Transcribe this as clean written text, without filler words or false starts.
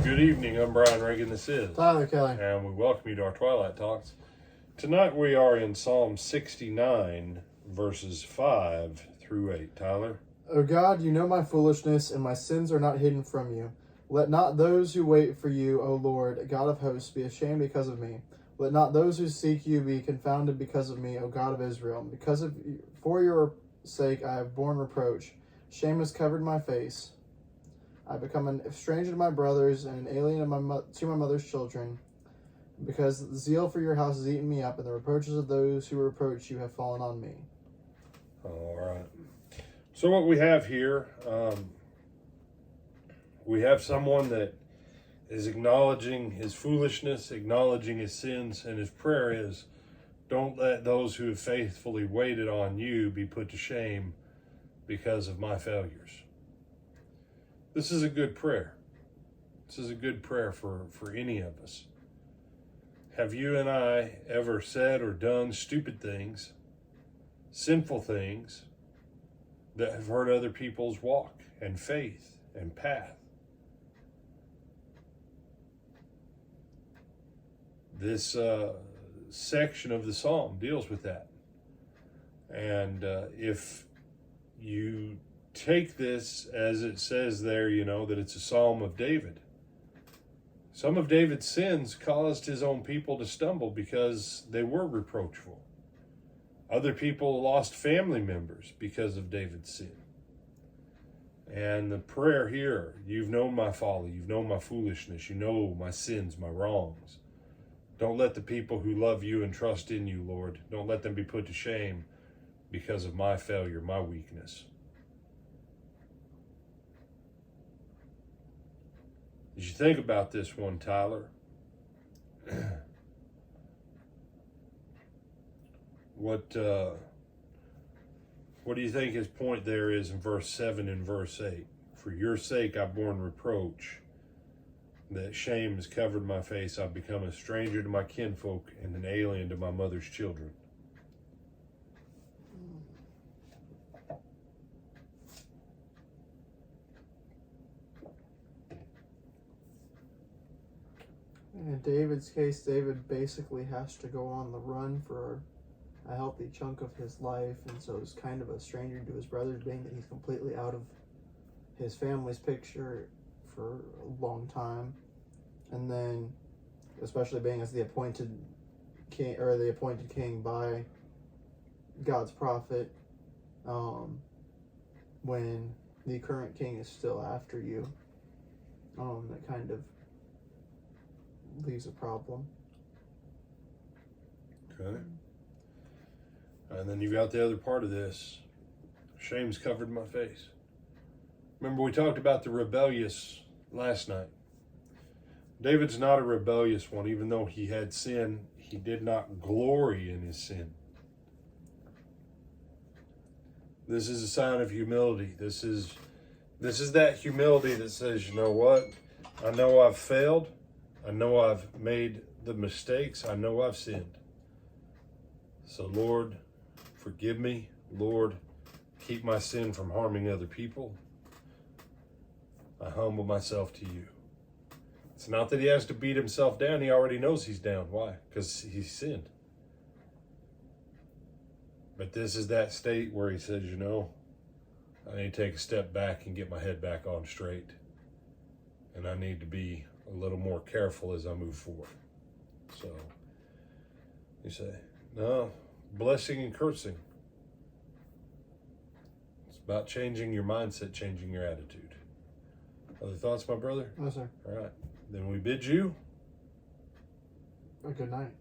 Good evening, I'm Brian Reagan, this is Tyler Kelly. and we welcome you to our Twilight Talks. Tonight we are in Psalm 69, verses 5 through 8. Tyler? O God, you know my foolishness, and my sins are not hidden from you. Let not those who wait for you, O Lord, God of hosts, be ashamed because of me. Let not those who seek you be confounded because of me, O God of Israel. For your sake I have borne reproach. Shame has covered my face. I have become a stranger to my brothers and an alien to my mother's children, because the zeal for your house has eaten me up, and the reproaches of those who reproach you have fallen on me. All right. So what we have here, we have someone that is acknowledging his foolishness, acknowledging his sins, and his prayer is, don't let those who have faithfully waited on you be put to shame because of my failures. This is a good prayer. This is a good prayer for any of us. Have you and I ever said or done stupid things, sinful things, that have hurt other people's walk and faith and path? This section of the psalm deals with that. And if you take this as it says there, you know, that it's a psalm of David. Some of David's sins caused his own people to stumble because they were reproachful. Other people lost family members because of David's sin. And the prayer here, you've known my folly, you've known my foolishness, you know my sins, my wrongs. Don't let the people who love you and trust in you, Lord, don't let them be put to shame because of my failure, my weakness. As you think about this one, Tyler, what do you think his point there is in verse 7 and verse 8? For your sake I've borne reproach, that shame has covered my face. I've become a stranger to my kinfolk and an alien to my mother's children. In David's case, David basically has to go on the run for a healthy chunk of his life, and so he's kind of a stranger to his brothers, being that he's completely out of his family's picture for a long time. And then, especially being as the appointed king by God's prophet, when the current king is still after you, that kind of leaves a problem. Okay. And then you've got the other part of this. Shame's covered my face. Remember, we talked about the rebellious last night. David's not a rebellious one. Even though he had sin, he did not glory in his sin. This is a sign of humility. This is that humility that says, you know what? I know I've failed. I know I've made the mistakes. I know I've sinned. So, Lord, forgive me. Lord, keep my sin from harming other people. I humble myself to you. It's not that he has to beat himself down. He already knows he's down. Why? Because he's sinned. But this is that state where he says, you know, I need to take a step back and get my head back on straight. And I need to be a little more careful as I move forward. So you say, no, blessing and cursing. It's about changing your mindset, changing your attitude. Other thoughts, my brother? No, sir. All right. Then we bid you a good night.